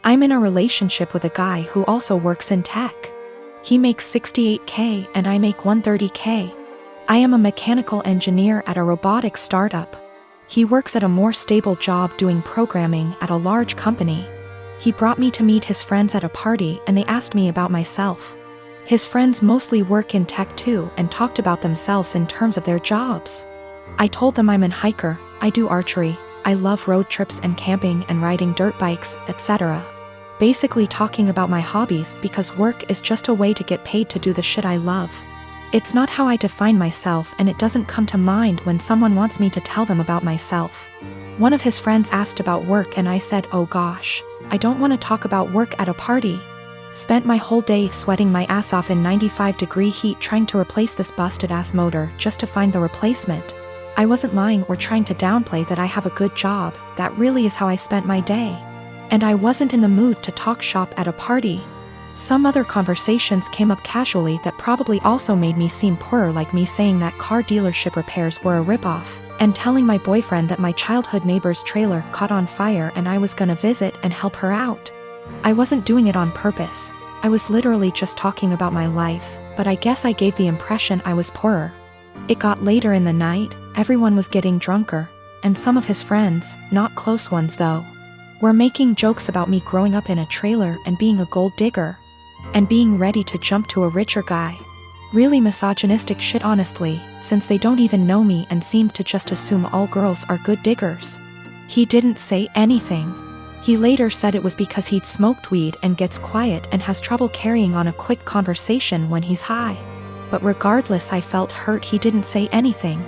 I'm in a relationship with a guy who also works in tech. He makes $68K and I make $130K. I am a mechanical engineer at a robotics startup. He works at a more stable job doing programming at a large company. He brought me to meet his friends at a party and they asked me about myself. His friends mostly work in tech too and talked about themselves in terms of their jobs. I told them I'm an hiker, I do archery, I love road trips and camping and riding dirt bikes, etc. Basically talking about my hobbies because work is just a way to get paid to do the shit I love. It's not how I define myself and it doesn't come to mind when someone wants me to tell them about myself. One of his friends asked about work and I said, oh gosh, I don't want to talk about work at a party. Spent my whole day sweating my ass off in 95-degree heat trying to replace this busted ass motor just to find the replacement. I wasn't lying or trying to downplay that I have a good job, that really is how I spent my day. And I wasn't in the mood to talk shop at a party. Some other conversations came up casually that probably also made me seem poorer, like me saying that car dealership repairs were a ripoff, and telling my boyfriend that my childhood neighbor's trailer caught on fire and I was gonna visit and help her out. I wasn't doing it on purpose, I was literally just talking about my life, but I guess I gave the impression I was poorer. It got later in the night, everyone was getting drunker, and some of his friends, not close ones though, were making jokes about me growing up in a trailer and being a gold digger, and being ready to jump to a richer guy. Really misogynistic shit honestly, since they don't even know me and seemed to just assume all girls are good diggers. He didn't say anything. He later said it was because he'd smoked weed and gets quiet and has trouble carrying on a quick conversation when he's high. But regardless, I felt hurt he didn't say anything.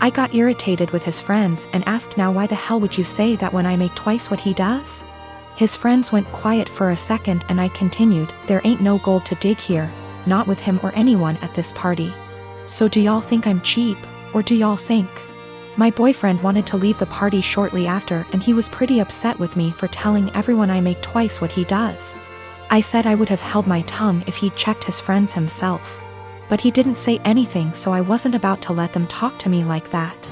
I got irritated with his friends and asked, now why the hell would you say that when I make twice what he does? His friends went quiet for a second and I continued, there ain't no gold to dig here, not with him or anyone at this party. So do y'all think I'm cheap, or do y'all think? My boyfriend wanted to leave the party shortly after and he was pretty upset with me for telling everyone I make twice what he does. I said I would have held my tongue if he'd checked his friends himself. But he didn't say anything, so I wasn't about to let them talk to me like that.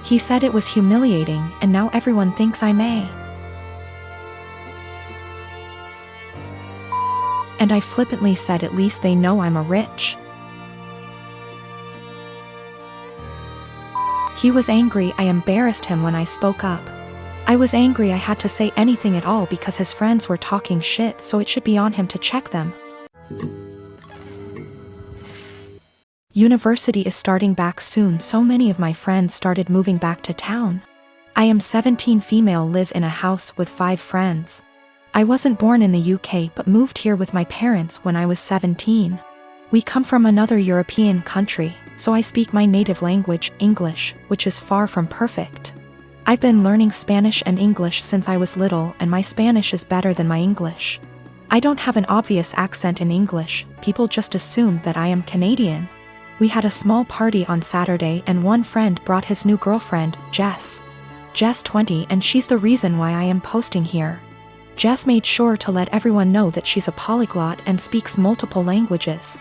He said it was humiliating and now everyone thinks I may. And I flippantly said at least they know I'm a rich. He was angry. I embarrassed him when I spoke up. I was angry I had to say anything at all because his friends were talking shit, so it should be on him to check them. University is starting back soon, so many of my friends started moving back to town. I am 17, female, live in a house with 5 friends. I wasn't born in the UK but moved here with my parents when I was 17. We come from another European country, so I speak my native language, English, which is far from perfect. I've been learning Spanish and English since I was little and my Spanish is better than my English. I don't have an obvious accent in English, people just assume that I am Canadian. We had a small party on Saturday and one friend brought his new girlfriend, Jess. Jess 20, and she's the reason why I am posting here. Jess made sure to let everyone know that she's a polyglot and speaks multiple languages.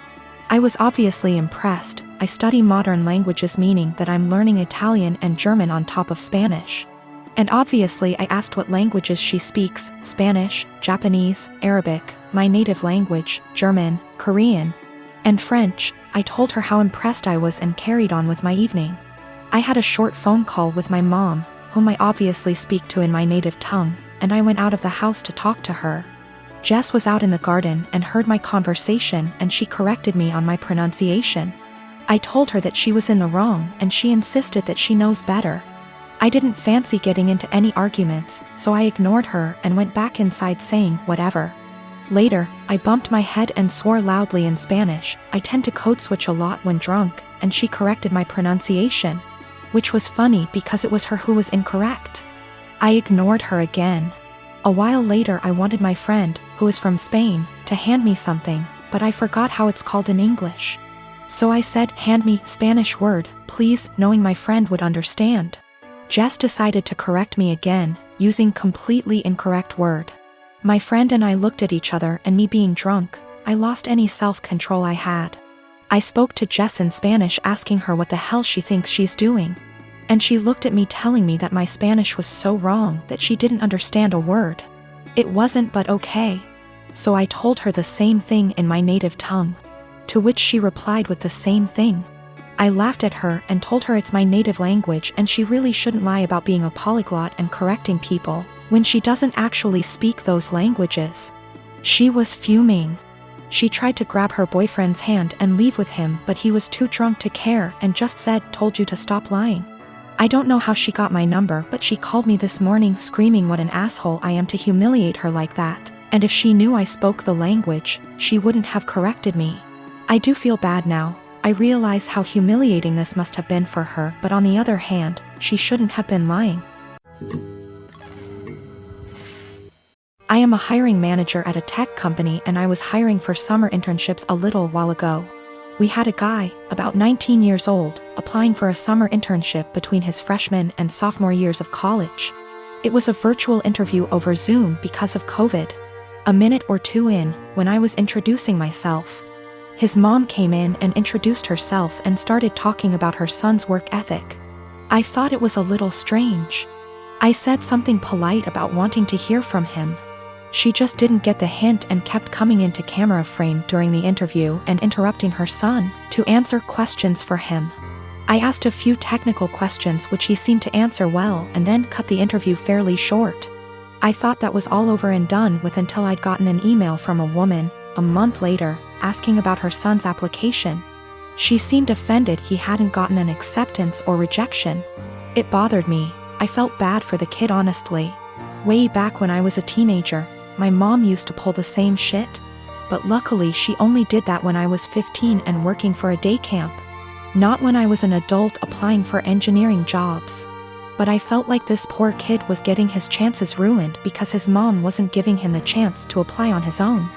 I was obviously impressed. I study modern languages, meaning that I'm learning Italian and German on top of Spanish. And obviously I asked what languages she speaks: Spanish, Japanese, Arabic, my native language, German, Korean, and French. I told her how impressed I was and carried on with my evening. I had a short phone call with my mom, whom I obviously speak to in my native tongue, and I went out of the house to talk to her. Jess was out in the garden and heard my conversation and she corrected me on my pronunciation. I told her that she was in the wrong and she insisted that she knows better. I didn't fancy getting into any arguments, so I ignored her and went back inside saying, whatever. Later, I bumped my head and swore loudly in Spanish. I tend to code switch a lot when drunk, and she corrected my pronunciation, which was funny because it was her who was incorrect. I ignored her again. A while later I wanted my friend, who is from Spain, to hand me something, but I forgot how it's called in English. So I said, hand me Spanish word, please, knowing my friend would understand. Jess decided to correct me again, using completely incorrect word. My friend and I looked at each other, and me being drunk, I lost any self-control I had. I spoke to Jess in Spanish asking her what the hell she thinks she's doing. And she looked at me telling me that my Spanish was so wrong that she didn't understand a word. It wasn't, but okay. So I told her the same thing in my native tongue. To which she replied with the same thing. I laughed at her and told her it's my native language and she really shouldn't lie about being a polyglot and correcting people when she doesn't actually speak those languages. She was fuming. She tried to grab her boyfriend's hand and leave with him, but he was too drunk to care and just said, "Told you to stop lying." I don't know how she got my number, but she called me this morning screaming what an asshole I am to humiliate her like that, and if she knew I spoke the language, she wouldn't have corrected me. I do feel bad now. I realize how humiliating this must have been for her, but on the other hand, she shouldn't have been lying. I am a hiring manager at a tech company and I was hiring for summer internships a little while ago. We had a guy, about 19 years old, applying for a summer internship between his freshman and sophomore years of college. It was a virtual interview over Zoom because of COVID. A minute or two in, when I was introducing myself, his mom came in and introduced herself and started talking about her son's work ethic. I thought it was a little strange. I said something polite about wanting to hear from him. She just didn't get the hint and kept coming into camera frame during the interview and interrupting her son to answer questions for him. I asked a few technical questions which he seemed to answer well and then cut the interview fairly short. I thought that was all over and done with until I'd gotten an email from a woman, a month later, asking about her son's application. She seemed offended he hadn't gotten an acceptance or rejection. It bothered me. I felt bad for the kid, honestly. Way back when I was a teenager, my mom used to pull the same shit. But luckily she only did that when I was 15 and working for a day camp. Not when I was an adult applying for engineering jobs. But I felt like this poor kid was getting his chances ruined because his mom wasn't giving him the chance to apply on his own.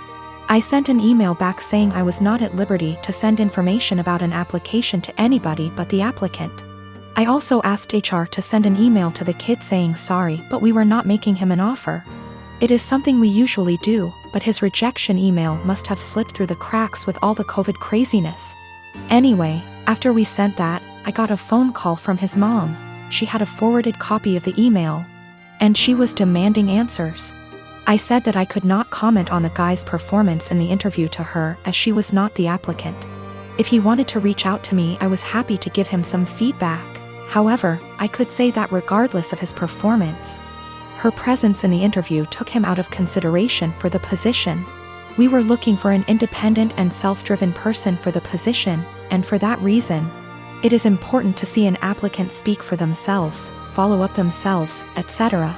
I sent an email back saying I was not at liberty to send information about an application to anybody but the applicant. I also asked HR to send an email to the kid saying sorry, but we were not making him an offer. It is something we usually do, but his rejection email must have slipped through the cracks with all the COVID craziness. Anyway, after we sent that, I got a phone call from his mom. She had a forwarded copy of the email, and she was demanding answers. I said that I could not comment on the guy's performance in the interview to her as she was not the applicant. If he wanted to reach out to me, I was happy to give him some feedback. However, I could say that regardless of his performance, her presence in the interview took him out of consideration for the position. We were looking for an independent and self-driven person for the position, and for that reason, it is important to see an applicant speak for themselves, follow up themselves, etc.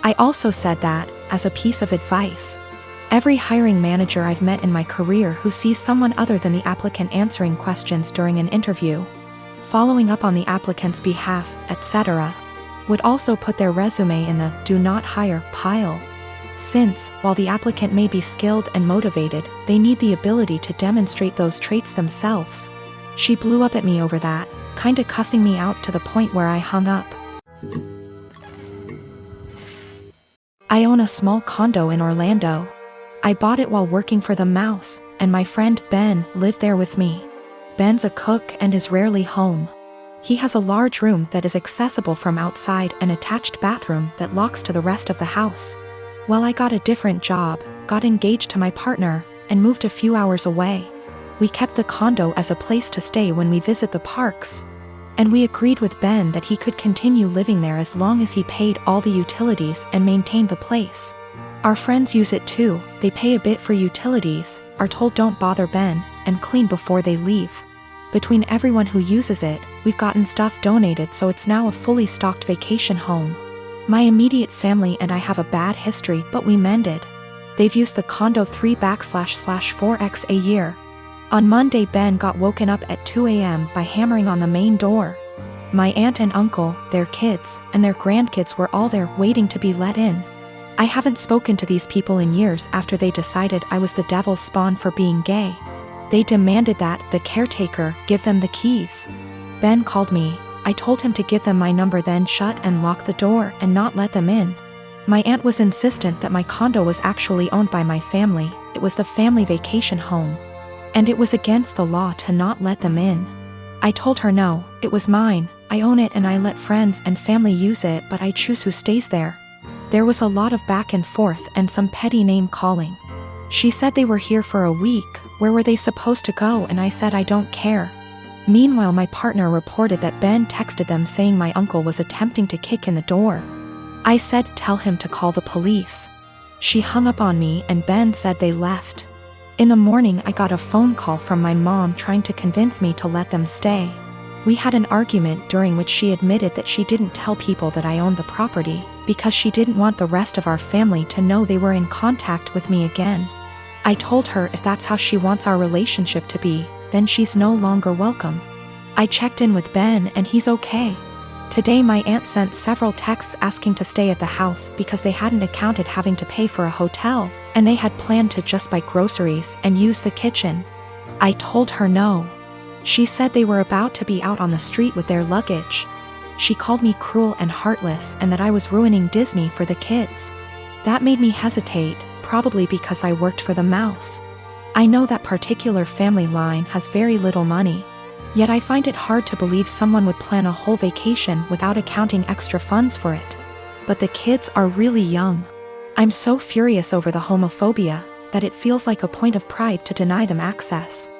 I also said that, as a piece of advice, every hiring manager I've met in my career who sees someone other than the applicant answering questions during an interview, following up on the applicant's behalf, etc., would also put their resume in the "do not hire" pile. Since, while the applicant may be skilled and motivated, they need the ability to demonstrate those traits themselves. She blew up at me over that, kinda cussing me out to the point where I hung up. I own a small condo in Orlando. I bought it while working for the Mouse, and my friend Ben lived there with me. Ben's a cook and is rarely home. He has a large room that is accessible from outside and attached bathroom that locks to the rest of the house. Well, I got a different job, got engaged to my partner, and moved a few hours away. We kept the condo as a place to stay when we visit the parks. And we agreed with Ben that he could continue living there as long as he paid all the utilities and maintained the place. Our friends use it too. They pay a bit for utilities, are told don't bother Ben, and clean before they leave. Between everyone who uses it, we've gotten stuff donated, so it's now a fully stocked vacation home. My immediate family and I have a bad history, but we mended. They've used the condo 3//4x a year. On Monday, Ben got woken up at 2 a.m. by hammering on the main door. My aunt and uncle, their kids, and their grandkids were all there waiting to be let in. I haven't spoken to these people in years after they decided I was the devil's spawn for being gay. They demanded that the caretaker give them the keys. Ben called me. I told him to give them my number, then shut and lock the door and not let them in. My aunt was insistent that my condo was actually owned by my family. It was the family vacation home. And it was against the law to not let them in. I told her no, it was mine, I own it and I let friends and family use it, but I choose who stays there. There was a lot of back and forth and some petty name calling. She said they were here for a week, where were they supposed to go, and I said I don't care. Meanwhile, my partner reported that Ben texted them saying my uncle was attempting to kick in the door. I said tell him to call the police. She hung up on me and Ben said they left. In the morning I got a phone call from my mom trying to convince me to let them stay. We had an argument during which she admitted that she didn't tell people that I owned the property because she didn't want the rest of our family to know they were in contact with me again. I told her if that's how she wants our relationship to be, then she's no longer welcome. I checked in with Ben and he's okay. Today my aunt sent several texts asking to stay at the house because they hadn't accounted having to pay for a hotel, and they had planned to just buy groceries and use the kitchen. I told her no. She said they were about to be out on the street with their luggage. She called me cruel and heartless and that I was ruining Disney for the kids. That made me hesitate, probably because I worked for the mouse. I know that particular family line has very little money. Yet I find it hard to believe someone would plan a whole vacation without accounting extra funds for it. But the kids are really young. I'm so furious over the homophobia that it feels like a point of pride to deny them access.